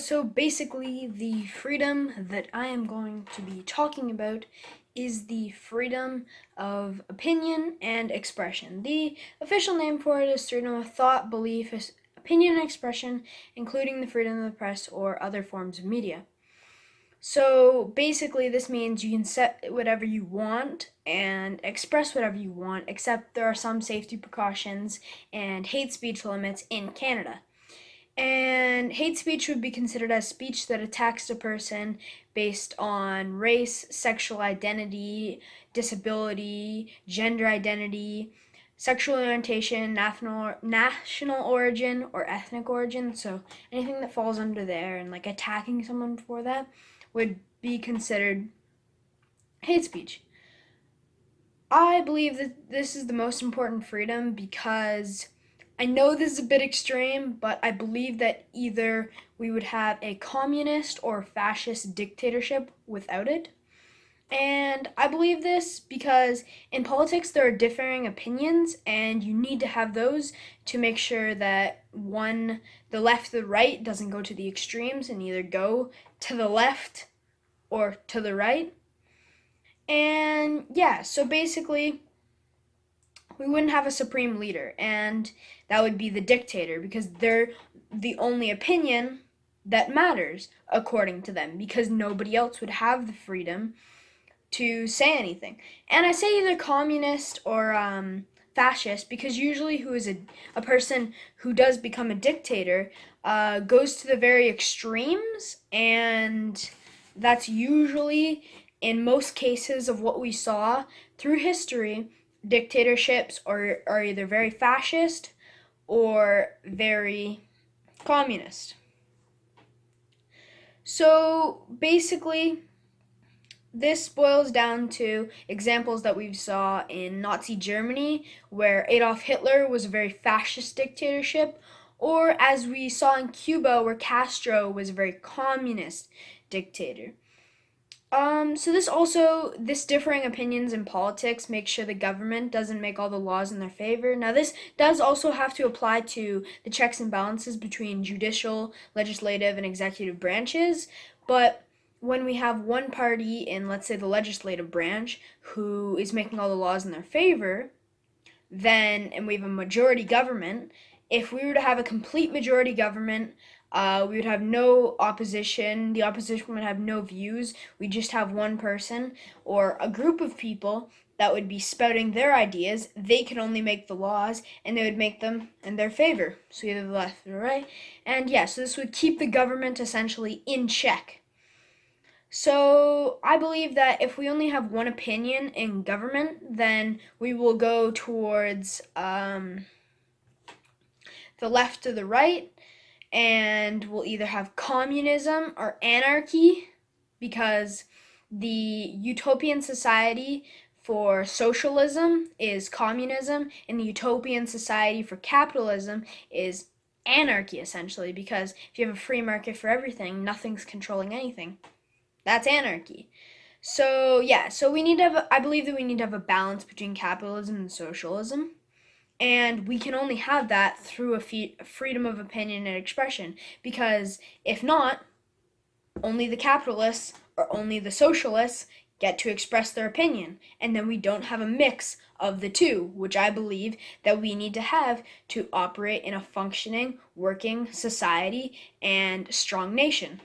So basically, the freedom that I am going to be talking about is the freedom of opinion and expression. The official name for it is freedom of thought, belief, opinion, and expression, including the freedom of the press or other forms of media. So basically, this means you can set whatever you want and express whatever you want, except there are some safety precautions and hate speech limits in Canada. And hate speech would be considered as speech that attacks a person based on race, sexual identity, disability, gender identity, sexual orientation, national origin, or ethnic origin. So anything that falls under there, and like attacking someone for that would be considered hate speech. I believe that this is the most important freedom because I know this is a bit extreme, but I believe that either we would have a communist or fascist dictatorship without it. And I believe this because in politics there are differing opinions, and you need to have those to make sure that the left or the right doesn't go to the extremes and either go to the left or to the right. And yeah, so basically, we wouldn't have a supreme leader, and that would be the dictator because they're the only opinion that matters according to them, because nobody else would have the freedom to say anything. And I say either communist or fascist because usually who is a person who does become a dictator goes to the very extremes, and that's usually, in most cases of what we saw through history, dictatorships are either very fascist or very communist. So basically, this boils down to examples that we saw in Nazi Germany, where Adolf Hitler was a very fascist dictatorship, or as we saw in Cuba, where Castro was a very communist dictator. So this differing opinions in politics makes sure the government doesn't make all the laws in their favor. Now, this does also have to apply to the checks and balances between judicial, legislative, and executive branches, but when we have one party in, let's say, the legislative branch who is making all the laws in their favor, and we have a majority government, if we were to have a complete majority government, we would have no opposition. The opposition would have no views. We just have one person or a group of people that would be spouting their ideas. They could only make the laws, and they would make them in their favor. So either the left or the right. And yeah, so this would keep the government essentially in check. So I believe that if we only have one opinion in government, then we will go towards the left or the right, and we'll either have communism or anarchy, because the utopian society for socialism is communism, and the utopian society for capitalism is anarchy, essentially, because if you have a free market for everything, nothing's controlling anything. That's anarchy. So yeah, so I believe that we need to have a balance between capitalism and socialism. And we can only have that through a freedom of opinion and expression, because if not, only the capitalists or only the socialists get to express their opinion, and then we don't have a mix of the two, which I believe that we need to have to operate in a functioning, working society and strong nation.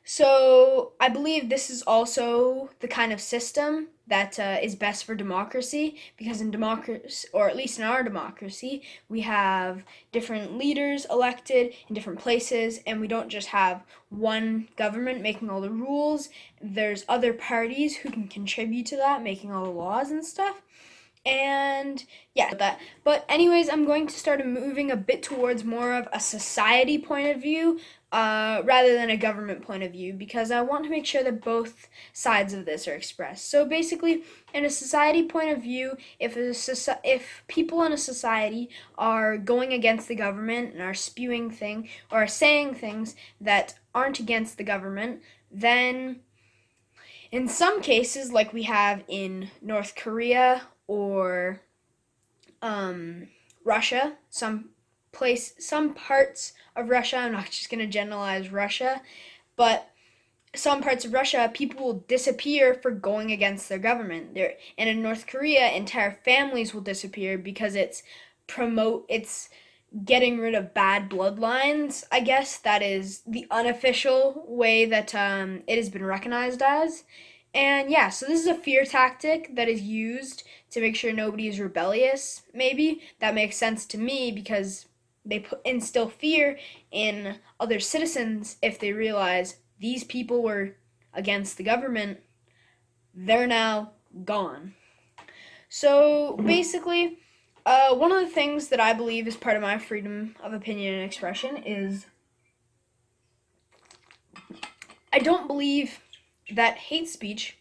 So I believe this is also the kind of system that is best for democracy, because in democracy, or at least in our democracy, we have different leaders elected in different places, and we don't just have one government making all the rules. There's other parties who can contribute to that, making all the laws and stuff. And yeah, that. But anyways, I'm going to start moving a bit towards more of a society point of view, rather than a government point of view, because I want to make sure that both sides of this are expressed. So basically, in a society point of view, if people in a society are going against the government and are spewing things or are saying things that aren't against the government, then in some cases, like we have in North Korea or Russia, some place some parts of Russia, I'm not just going to generalize Russia, but some parts of Russia, people will disappear for going against their government. And in North Korea, entire families will disappear because it's getting rid of bad bloodlines. I guess that is the unofficial way that it has been recognized as. And yeah, so this is a fear tactic that is used to make sure nobody is rebellious. Maybe that makes sense to me because they instill fear in other citizens if they realize these people were against the government, they're now gone. So basically, one of the things that I believe is part of my freedom of opinion and expression is I don't believe that hate speech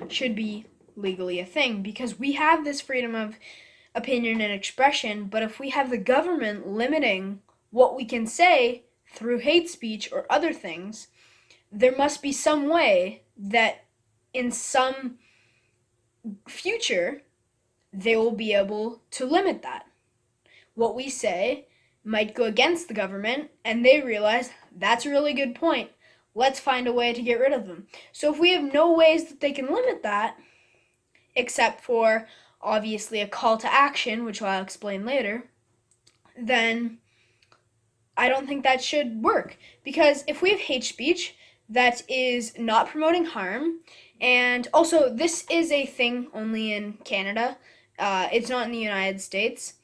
should be legally a thing because we have this freedom of opinion and expression, but if we have the government limiting what we can say through hate speech or other things, there must be some way that in some future they will be able to limit that. What we say might go against the government and they realize that's a really good point. Let's find a way to get rid of them. So if we have no ways that they can limit that, except for obviously a call to action, which I'll explain later, then I don't think that should work. Because if we have hate speech that is not promoting harm, and also this is a thing only in Canada, it's not in the United States.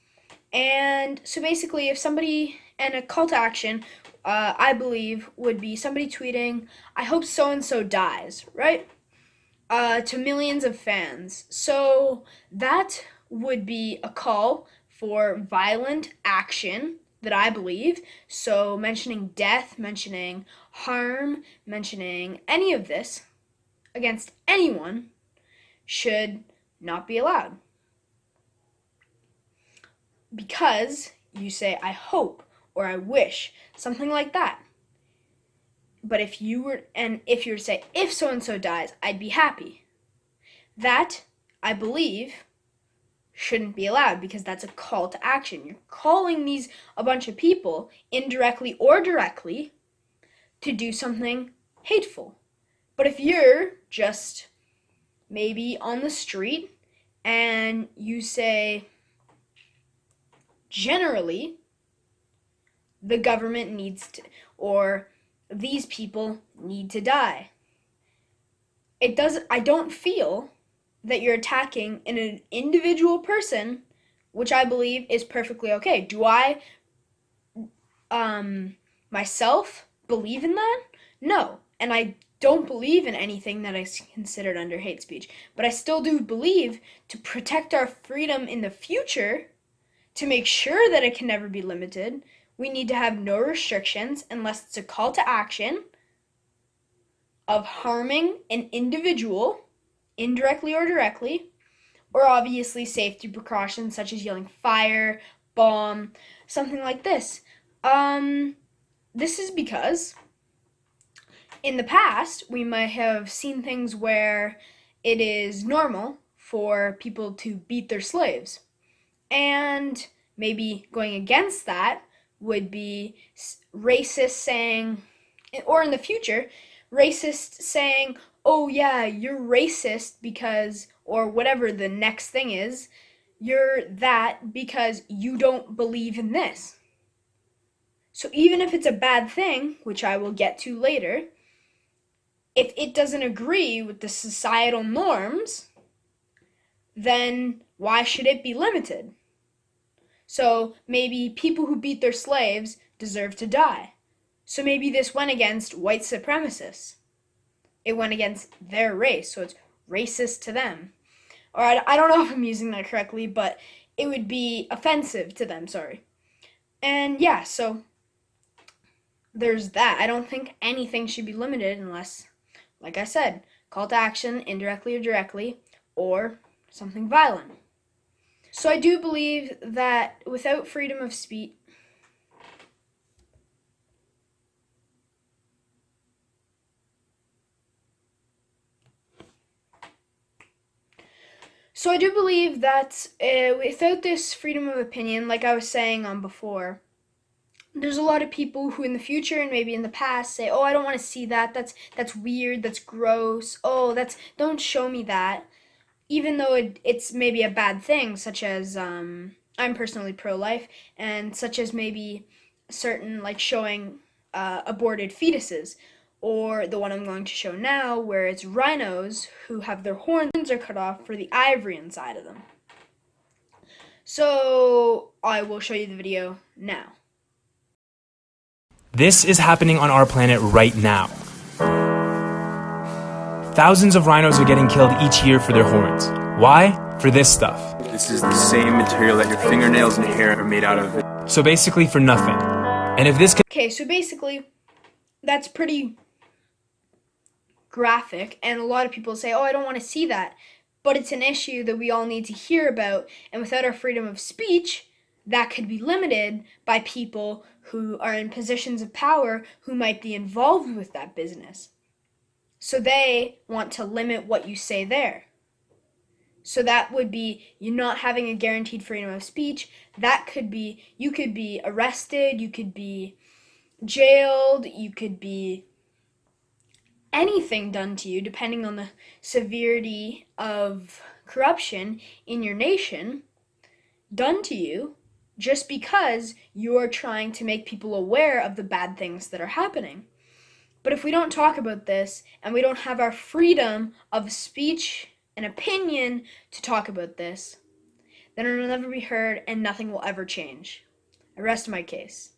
And so basically, if somebody, and a call to action, I believe, would be somebody tweeting, I hope so and so dies, right? To millions of fans. So that would be a call for violent action that I believe. So mentioning death, mentioning harm, mentioning any of this against anyone should not be allowed. Because you say, I hope, or I wish, something like that. But if you were to say, if so-and-so dies, I'd be happy. That, I believe, shouldn't be allowed because that's a call to action. You're calling a bunch of people, indirectly or directly, to do something hateful. But if you're just maybe on the street and you say, generally, the government needs to, or these people need to die. I don't feel that you're attacking an individual person, which I believe is perfectly okay. Do I myself believe in that? No. And I don't believe in anything that is considered under hate speech. But I still do believe to protect our freedom in the future, to make sure that it can never be limited, we need to have no restrictions unless it's a call to action of harming an individual, indirectly or directly, or obviously safety precautions such as yelling fire, bomb, something like this. This is because in the past we might have seen things where it is normal for people to beat their slaves. And maybe going against that would be racist saying, or in the future, racist saying, oh yeah, you're racist because, or whatever the next thing is, you're that because you don't believe in this. So even if it's a bad thing, which I will get to later, if it doesn't agree with the societal norms, then why should it be limited? So maybe people who beat their slaves deserve to die. So maybe this went against white supremacists. It went against their race, so it's racist to them. Or I don't know if I'm using that correctly, but it would be offensive to them, sorry. And yeah, so there's that. I don't think anything should be limited unless, like I said, call to action, indirectly or directly, or something violent. So I do believe that without freedom of speech, So I do believe that without this freedom of opinion, like I was saying before, there's a lot of people who in the future and maybe in the past say, "Oh, I don't want to see that. That's weird. That's gross. Oh, don't show me that." Even though it's maybe a bad thing, such as I'm personally pro-life, and such as maybe certain like showing aborted fetuses, or the one I'm going to show now, where it's rhinos who have their horns are cut off for the ivory inside of them. So I will show you the video now. This is happening on our planet right now. Thousands of rhinos are getting killed each year for their horns. Why? For this stuff. This is the same material that your fingernails and hair are made out of. So basically for nothing. And if this Okay, so basically that's pretty graphic, and a lot of people say, "Oh, I don't want to see that." But it's an issue that we all need to hear about, and without our freedom of speech, that could be limited by people who are in positions of power who might be involved with that business. So they want to limit what you say there. So that would be you not having a guaranteed freedom of speech. That could be you could be arrested, you could be jailed, you could be anything done to you depending on the severity of corruption in your nation done to you just because you are trying to make people aware of the bad things that are happening. But if we don't talk about this and we don't have our freedom of speech and opinion to talk about this, then it will never be heard and nothing will ever change. I rest my case.